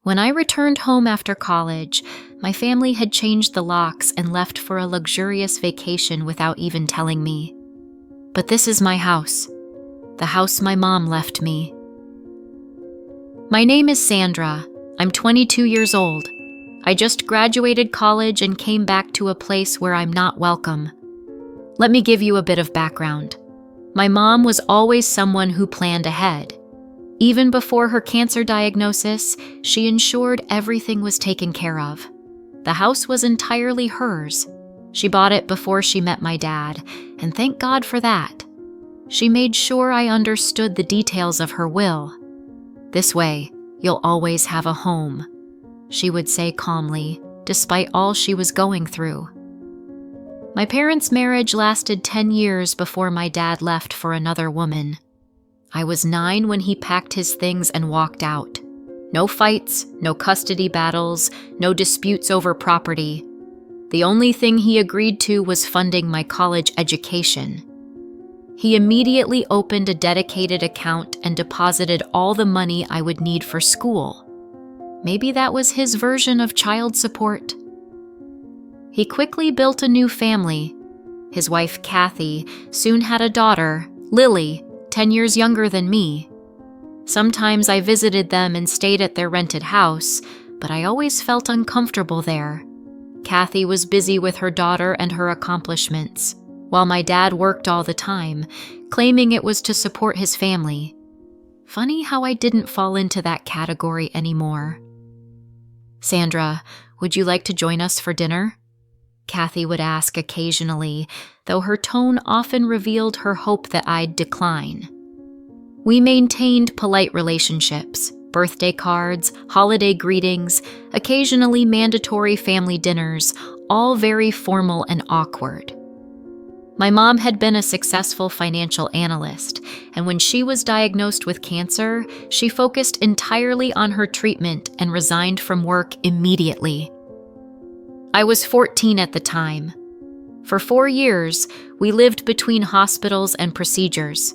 When I returned home after college, my family had changed the locks and left for a luxurious vacation without even telling me. But this is my house, the house my mom left me. My name is Sandra. I'm 22 years old. I just graduated college and came back to a place where I'm not welcome. Let me give you a bit of background. My mom was always someone who planned ahead. Even before her cancer diagnosis, she ensured everything was taken care of. The house was entirely hers. She bought it before she met my dad, and thank God for that. She made sure I understood the details of her will. "This way, you'll always have a home," she would say calmly, despite all she was going through. My parents' marriage lasted 10 years before my dad left for another woman. I was 9 when he packed his things and walked out. No fights, no custody battles, no disputes over property. The only thing he agreed to was funding my college education. He immediately opened a dedicated account and deposited all the money I would need for school. Maybe that was his version of child support. He quickly built a new family. His wife, Kathy, soon had a daughter, Lily, 10 years younger than me. Sometimes I visited them and stayed at their rented house, but I always felt uncomfortable there. Kathy was busy with her daughter and her accomplishments, while my dad worked all the time, claiming it was to support his family. Funny how I didn't fall into that category anymore. "Sandra, would you like to join us for dinner?" Kathy would ask occasionally, though her tone often revealed her hope that I'd decline. We maintained polite relationships, birthday cards, holiday greetings, occasionally mandatory family dinners, all very formal and awkward. My mom had been a successful financial analyst, and when she was diagnosed with cancer, she focused entirely on her treatment and resigned from work immediately. I was 14 at the time. For 4 years, we lived between hospitals and procedures.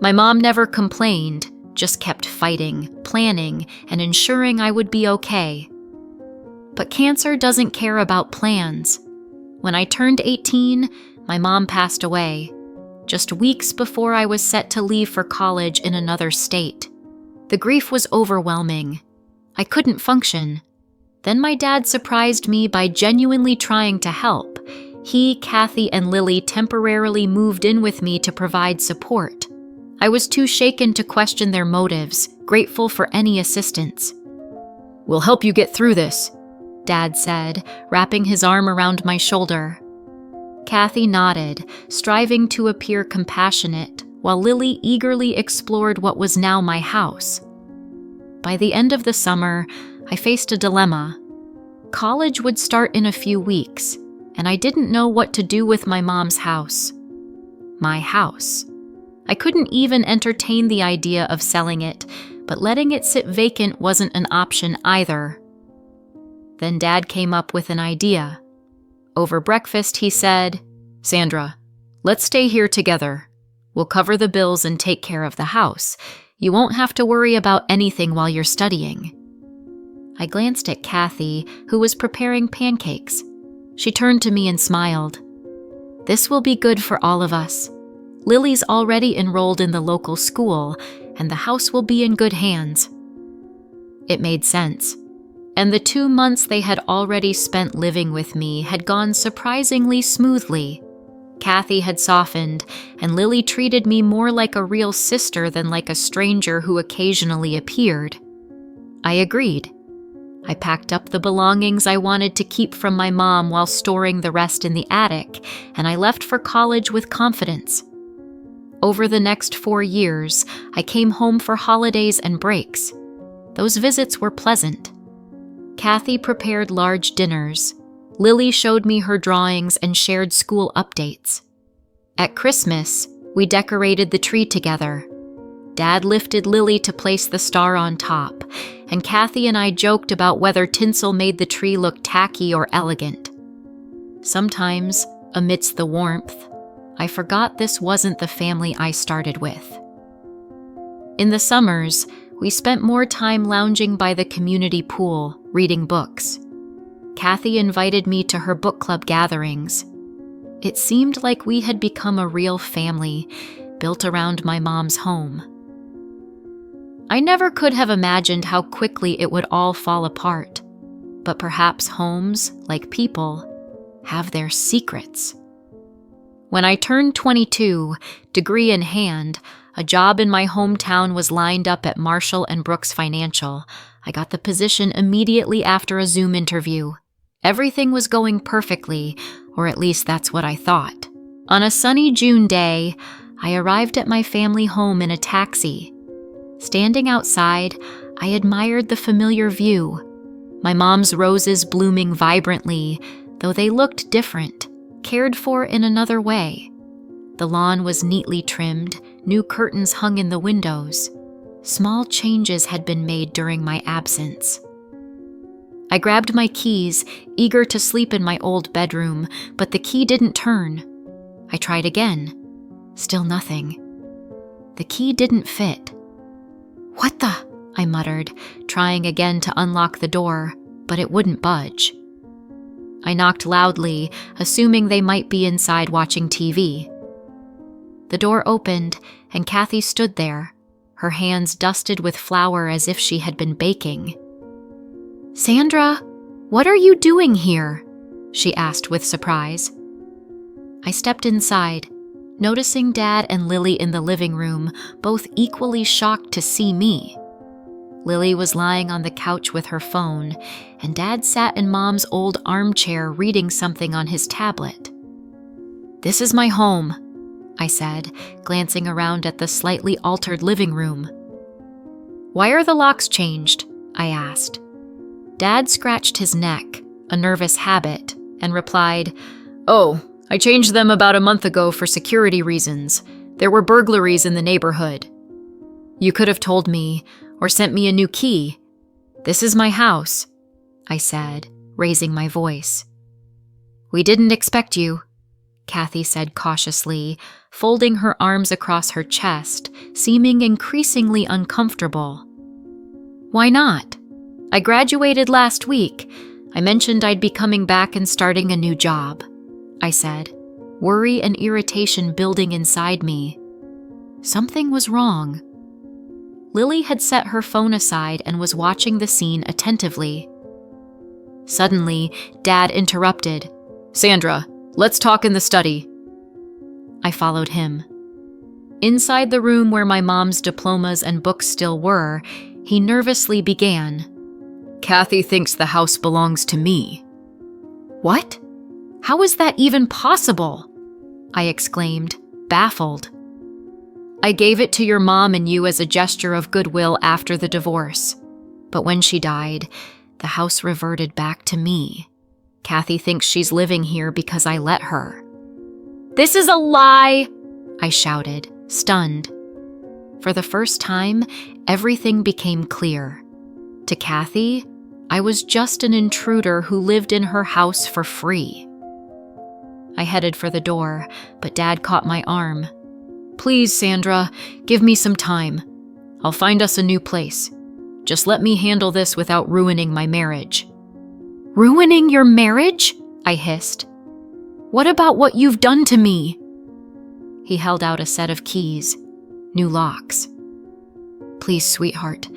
My mom never complained, just kept fighting, planning, and ensuring I would be okay. But cancer doesn't care about plans. When I turned 18, my mom passed away, just weeks before I was set to leave for college in another state. The grief was overwhelming. I couldn't function. Then my dad surprised me by genuinely trying to help. He, Kathy, and Lily temporarily moved in with me to provide support. I was too shaken to question their motives, grateful for any assistance. "We'll help you get through this," Dad said, wrapping his arm around my shoulder. Kathy nodded, striving to appear compassionate, while Lily eagerly explored what was now my house. By the end of the summer, I faced a dilemma. College would start in a few weeks, and I didn't know what to do with my mom's house. My house. I couldn't even entertain the idea of selling it, but letting it sit vacant wasn't an option either. Then Dad came up with an idea. Over breakfast, he said, "Sandra, let's stay here together. We'll cover the bills and take care of the house. You won't have to worry about anything while you're studying." I glanced at Kathy, who was preparing pancakes. She turned to me and smiled. "This will be good for all of us. Lily's already enrolled in the local school, and the house will be in good hands." It made sense. And the 2 months they had already spent living with me had gone surprisingly smoothly. Kathy had softened, and Lily treated me more like a real sister than like a stranger who occasionally appeared. I agreed. I packed up the belongings I wanted to keep from my mom while storing the rest in the attic, and I left for college with confidence. Over the next 4 years, I came home for holidays and breaks. Those visits were pleasant. Kathy prepared large dinners. Lily showed me her drawings and shared school updates. At Christmas, we decorated the tree together. Dad lifted Lily to place the star on top, and Kathy and I joked about whether tinsel made the tree look tacky or elegant. Sometimes, amidst the warmth, I forgot this wasn't the family I started with. In the summers, we spent more time lounging by the community pool, reading books. Kathy invited me to her book club gatherings. It seemed like we had become a real family, built around my mom's home. I never could have imagined how quickly it would all fall apart, but perhaps homes, like people, have their secrets. When I turned 22, degree in hand, a job in my hometown was lined up at Marshall & Brooks Financial. I got the position immediately after a Zoom interview. Everything was going perfectly, or at least that's what I thought. On a sunny June day, I arrived at my family home in a taxi. Standing outside, I admired the familiar view. My mom's roses blooming vibrantly, though they looked different, cared for in another way. The lawn was neatly trimmed, new curtains hung in the windows. Small changes had been made during my absence. I grabbed my keys, eager to sleep in my old bedroom, but the key didn't turn. I tried again. Still nothing. The key didn't fit. "What the?" I muttered, trying again to unlock the door, but it wouldn't budge. I knocked loudly, assuming they might be inside watching TV. The door opened, and Kathy stood there, her hands dusted with flour as if she had been baking. "Sandra, what are you doing here?" she asked with surprise. I stepped inside, noticing Dad and Lily in the living room, both equally shocked to see me. Lily was lying on the couch with her phone, and Dad sat in Mom's old armchair reading something on his tablet. "This is my home," I said, glancing around at the slightly altered living room. "Why are the locks changed?" I asked. Dad scratched his neck, a nervous habit, and replied, "Oh, I changed them about a month ago for security reasons. There were burglaries in the neighborhood. You could have told me, or sent me a new key. This is my house," I said, raising my voice. "We didn't expect you," Kathy said cautiously, folding her arms across her chest, seeming increasingly uncomfortable. "Why not? I graduated last week. I mentioned I'd be coming back and starting a new job," I said, worry and irritation building inside me. Something was wrong. Lily had set her phone aside and was watching the scene attentively. Suddenly, Dad interrupted. "Sandra, let's talk in the study." I followed him. Inside the room where my mom's diplomas and books still were, he nervously began. "Kathy thinks the house belongs to me." "What? How is that even possible?" I exclaimed, baffled. "I gave it to your mom and you as a gesture of goodwill after the divorce. But when she died, the house reverted back to me. Kathy thinks she's living here because I let her." "This is a lie!" I shouted, stunned. For the first time, everything became clear. To Kathy, I was just an intruder who lived in her house for free. I headed for the door, but Dad caught my arm. "Please, Sandra, give me some time. I'll find us a new place. Just let me handle this without ruining my marriage." "Ruining your marriage?" I hissed. "What about what you've done to me?" He held out a set of keys, new locks. "Please, sweetheart,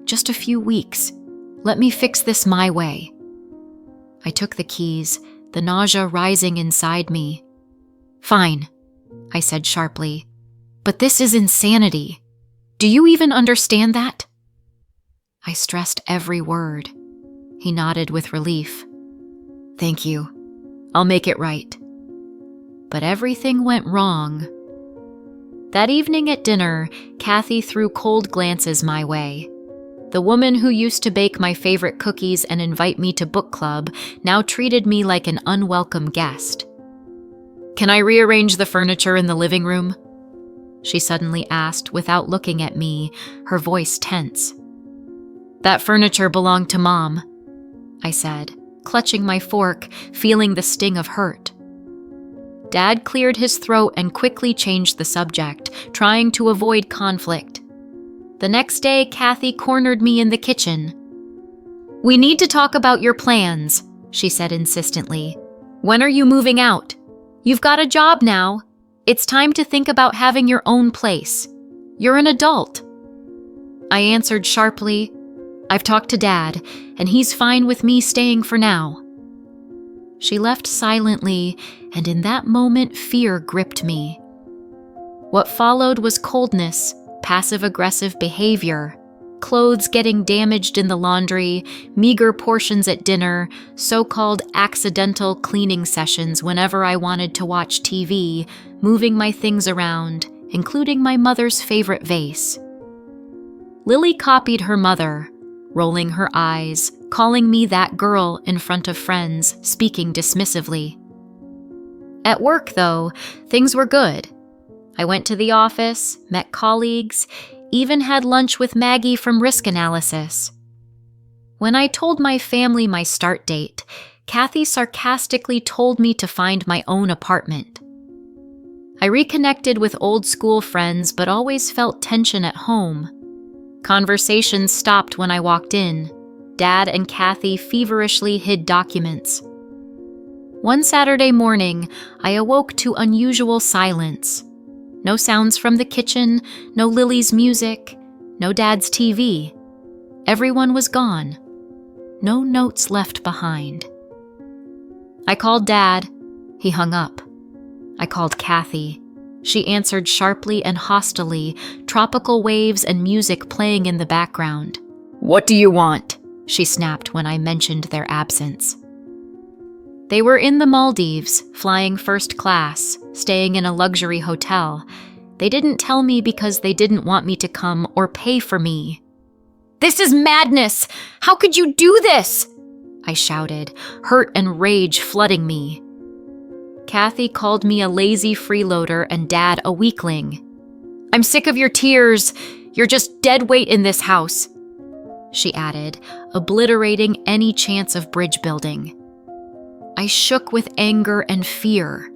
just a few weeks. Let me fix this my way." I took the keys, the nausea rising inside me. "Fine," I said sharply. "But this is insanity. Do you even understand that?" I stressed every word. He nodded with relief. "Thank you. I'll make it right." But everything went wrong. That evening at dinner, Kathy threw cold glances my way. The woman who used to bake my favorite cookies and invite me to book club now treated me like an unwelcome guest. "Can I rearrange the furniture in the living room?" she suddenly asked without looking at me, her voice tense. "That furniture belonged to Mom," I said, clutching my fork, feeling the sting of hurt. Dad cleared his throat and quickly changed the subject, trying to avoid conflict. The next day, Kathy cornered me in the kitchen. "We need to talk about your plans," she said insistently. "When are you moving out? You've got a job now. It's time to think about having your own place. You're an adult." I answered sharply, "I've talked to Dad, and he's fine with me staying for now." She left silently, and in that moment, fear gripped me. What followed was coldness, passive-aggressive behavior, clothes getting damaged in the laundry, meager portions at dinner, so-called accidental cleaning sessions whenever I wanted to watch TV, moving my things around, including my mother's favorite vase. Lily copied her mother, rolling her eyes, calling me that girl in front of friends, speaking dismissively. At work, though, things were good. I went to the office, met colleagues, even had lunch with Maggie from Risk Analysis. When I told my family my start date, Kathy sarcastically told me to find my own apartment. I reconnected with old school friends but always felt tension at home. Conversations stopped when I walked in. Dad and Kathy feverishly hid documents. One Saturday morning, I awoke to unusual silence. No sounds from the kitchen, no Lily's music, no Dad's TV. Everyone was gone. No notes left behind. I called Dad. He hung up. I called Kathy. She answered sharply and hostilely, tropical waves and music playing in the background. "What do you want?" she snapped when I mentioned their absence. They were in the Maldives, flying first class, staying in a luxury hotel. They didn't tell me because they didn't want me to come or pay for me. "This is madness! How could you do this?" I shouted, hurt and rage flooding me. Kathy called me a lazy freeloader and Dad a weakling. "I'm sick of your tears. You're just dead weight in this house," she added, obliterating any chance of bridge building. I shook with anger and fear.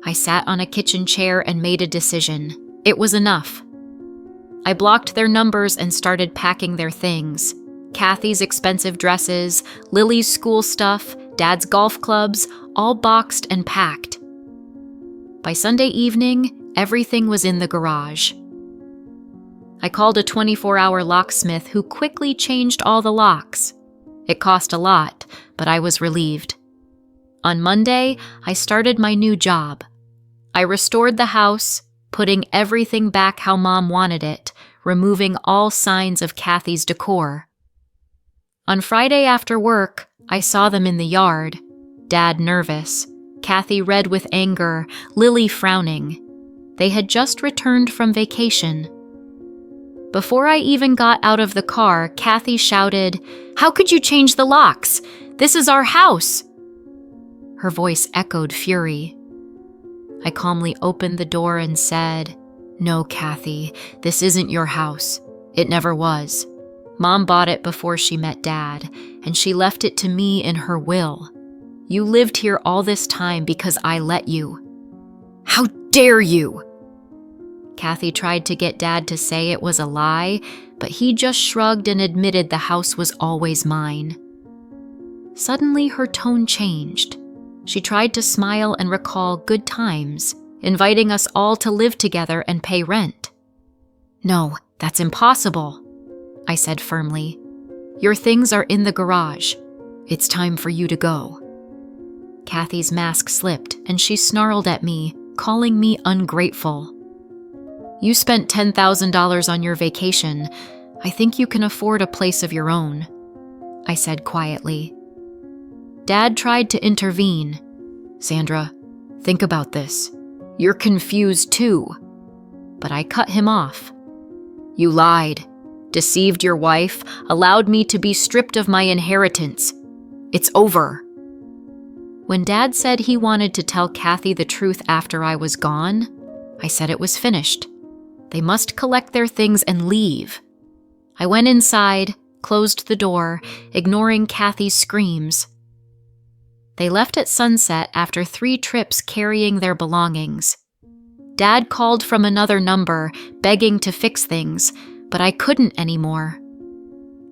I sat on a kitchen chair and made a decision. It was enough. I blocked their numbers and started packing their things. Kathy's expensive dresses, Lily's school stuff, Dad's golf clubs, all boxed and packed. By Sunday evening, everything was in the garage. I called a 24-hour locksmith who quickly changed all the locks. It cost a lot, but I was relieved. On Monday, I started my new job. I restored the house, putting everything back how Mom wanted it, removing all signs of Kathy's decor. On Friday after work, I saw them in the yard. Dad nervous, Kathy red with anger, Lily frowning. They had just returned from vacation. Before I even got out of the car, Kathy shouted, "How could you change the locks? This is our house!" Her voice echoed fury. I calmly opened the door and said, "No, Kathy, this isn't your house. It never was. Mom bought it before she met Dad, and she left it to me in her will. You lived here all this time because I let you." "How dare you!" Kathy tried to get Dad to say it was a lie, but he just shrugged and admitted the house was always mine. Suddenly, her tone changed. She tried to smile and recall good times, inviting us all to live together and pay rent. "No, that's impossible," I said firmly. "Your things are in the garage. It's time for you to go." Kathy's mask slipped, and she snarled at me, calling me ungrateful. "You spent $10,000 on your vacation. I think you can afford a place of your own," I said quietly. Dad tried to intervene. "Sandra, think about this. You're confused too." But I cut him off. "You lied, deceived your wife, allowed me to be stripped of my inheritance. It's over." When Dad said he wanted to tell Kathy the truth after I was gone, I said it was finished. They must collect their things and leave. I went inside, closed the door, ignoring Kathy's screams. They left at sunset after 3 trips carrying their belongings. Dad called from another number, begging to fix things, but I couldn't anymore.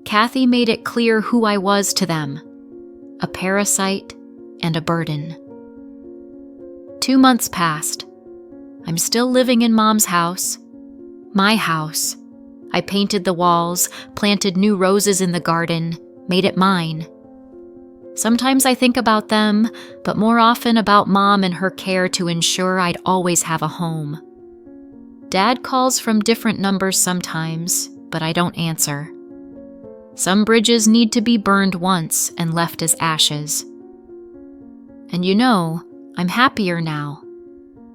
Kathy made it clear who I was to them: a parasite and a burden. 2 months passed. I'm still living in Mom's house. My house. I painted the walls, planted new roses in the garden, made it mine. Sometimes I think about them, but more often about Mom and her care to ensure I'd always have a home. Dad calls from different numbers sometimes, but I don't answer. Some bridges need to be burned once and left as ashes. And I'm happier now.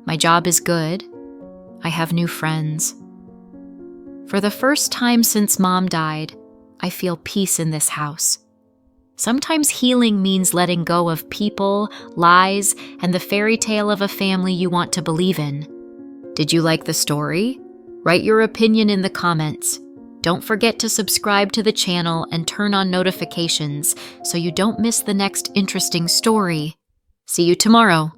My job is good. I have new friends. For the first time since Mom died, I feel peace in this house. Sometimes healing means letting go of people, lies, and the fairy tale of a family you want to believe in. Did you like the story? Write your opinion in the comments. Don't forget to subscribe to the channel and turn on notifications so you don't miss the next interesting story. See you tomorrow.